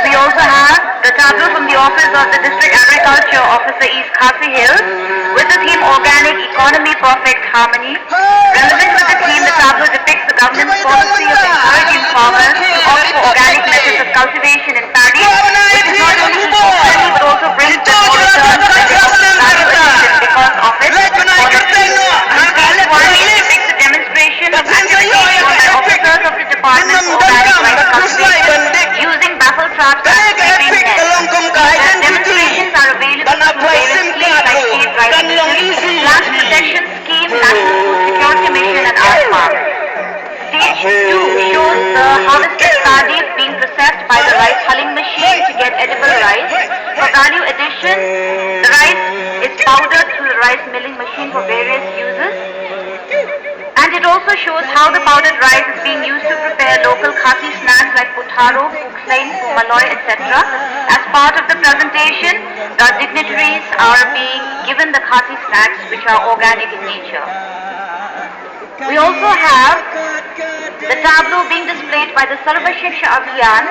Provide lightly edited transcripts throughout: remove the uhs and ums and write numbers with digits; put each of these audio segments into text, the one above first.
we also have the tableau from the office of the District Agriculture Officer East Khasi Hills with the theme Organic Economy Perfect Harmony. Relevant with the theme, the tableau depicts the government's policy of encouraging farmers to opt for organic methods of cultivation in paddy, which is not only eco-friendly but also brings them more returns when they value addition because of its quality. These qualities depict the demonstration of activities shown by officers of the Department for Organic Rice Cultivation using baffle traps and sweeping nets. Demonstrations are available through various schemes like State Rice Mission, Plant Protection Scheme, National Food Security Mission and ASMAR. Stage 2 shows the harvested paddy being processed by the rice hulling machine to get edible rice. For value addition, the rice is powdered through the rice milling machine for various uses. And it also shows how the powdered rice is being used to prepare local Khasi snacks like putharo, puksain, pumaloy, etc. As part of the presentation, the dignitaries are being given the Khasi snacks which are organic in nature. We also have the tableau being displayed by the Sarva Shiksha Abhiyan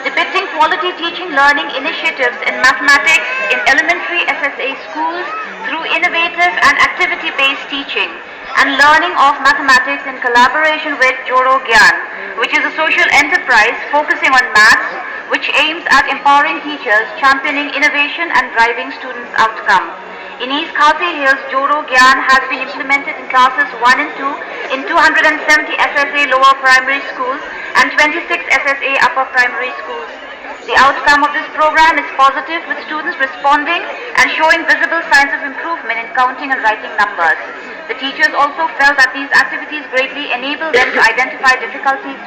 depicting quality teaching learning initiatives in mathematics in elementary SSA schools through innovative and activity-based teaching and learning of mathematics in collaboration with Joro Gyan, which is a social enterprise focusing on maths, which aims at empowering teachers, championing innovation and driving students' outcome. In East Khasi Hills, Joro Gyan has been implemented in classes 1 and 2 in 270 SSA lower primary schools and 26 SSA upper primary schools. The outcome of this program is positive, with students responding and showing visible signs of improvement in counting and writing numbers. The teachers also felt that these activities greatly enable them to identify difficulties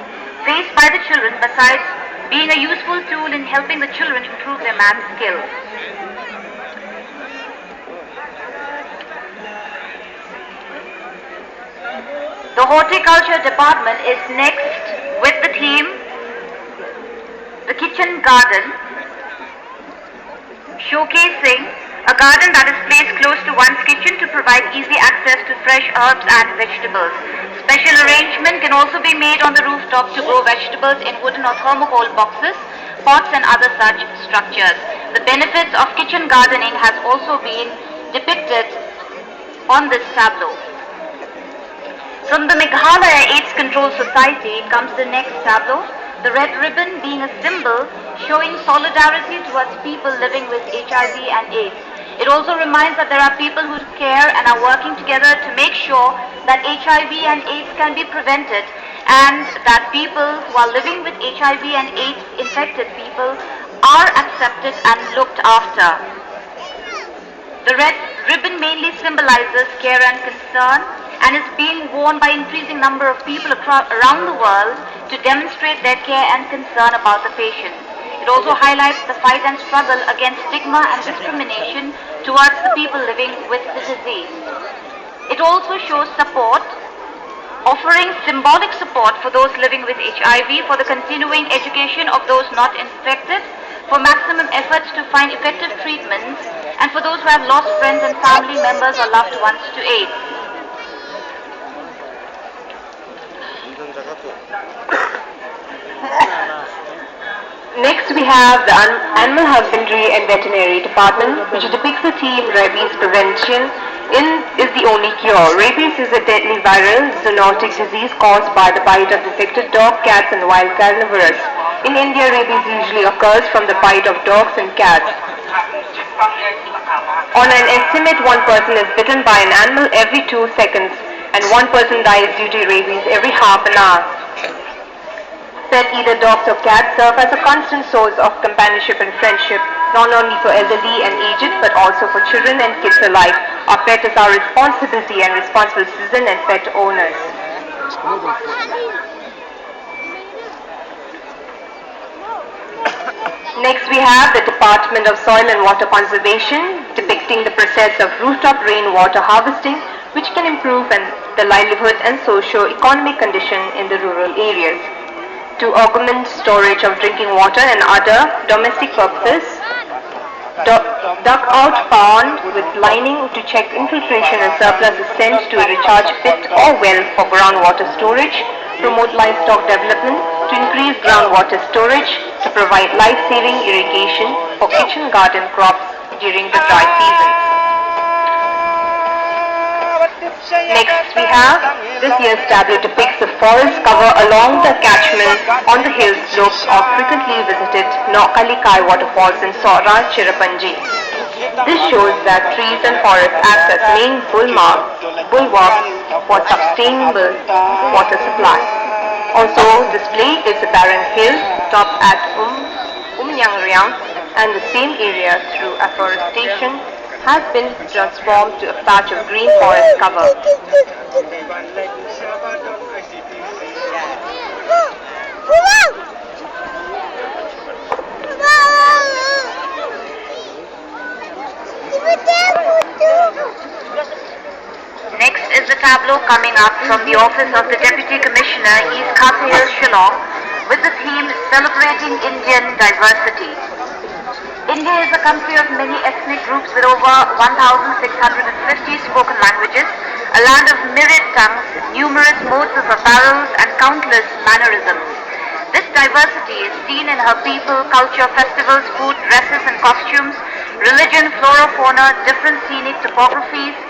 faced by the children, besides being a useful tool in helping the children improve their math skills. The Horticulture Department is next with the theme The Kitchen Garden, showcasing a garden that is placed close to one's kitchen to provide easy access to fresh herbs and vegetables. Special arrangement can also be made on the rooftop to grow vegetables in wooden or thermocol boxes, pots and other such structures. The benefits of kitchen gardening has also been depicted on this tableau. From the Meghalaya AIDS Control Society comes the next tableau, the red ribbon being a symbol showing solidarity towards people living with HIV and AIDS. It also reminds that there are people who care and are working together to make sure that HIV and AIDS can be prevented, and that people who are living with HIV and AIDS infected people are accepted and looked after. The red ribbon mainly symbolizes care and concern and is being worn by increasing number of people around the world to demonstrate their care and concern about the patient. It also highlights the fight and struggle against stigma and discrimination towards the people living with the disease. It also shows support, offering symbolic support for those living with HIV, for the continuing education of those not infected, for maximum efforts to find effective treatments, and for those who have lost friends and family members or loved ones to AIDS. Next we have the Animal Husbandry and Veterinary Department, which depicts the theme Rabies Prevention is the only cure. Rabies is a deadly viral zoonotic disease caused by the bite of infected dog, cats and wild carnivorous. In India, rabies usually occurs from the bite of dogs and cats. On an estimate, one person is bitten by an animal every 2 seconds, and one person dies due to rabies every half an hour. Pet either dogs or cats serve as a constant source of companionship and friendship, not only for elderly and aged, but also for children and kids alike. Our pet is our responsibility and responsible citizen and pet owners. Next we have the Department of Soil and Water Conservation, depicting the process of rooftop rainwater harvesting, which can improve the livelihood and socio-economic condition in the rural areas. To augment storage of drinking water and other domestic purposes, dug out pond with lining to check infiltration and surplus is sent to a recharge pit or well for groundwater storage, promote livestock development, to to increase groundwater storage to provide life-saving irrigation for kitchen garden crops during the dry season. Next we have this year's tableau depicts the forest cover along the catchment on the hill slopes of frequently visited Nokkalikai waterfalls in Saura, Cherrapunji. This shows that trees and forests act as main bulwarks for sustainable water supply. Also displayed is a barren hill top at Umnyangriang, and the same area through afforestation has been transformed to a patch of green forest cover. Next is the tableau coming up from the office of the Deputy Commissioner, East Khasi Hills, Shillong, with the theme Celebrating Indian Diversity. India is a country of many ethnic groups with over 1,650 spoken languages, a land of myriad tongues, numerous modes of apparel and countless mannerisms. This diversity is seen in her people, culture, festivals, food, dresses and costumes, religion, flora, fauna, different scenic topographies,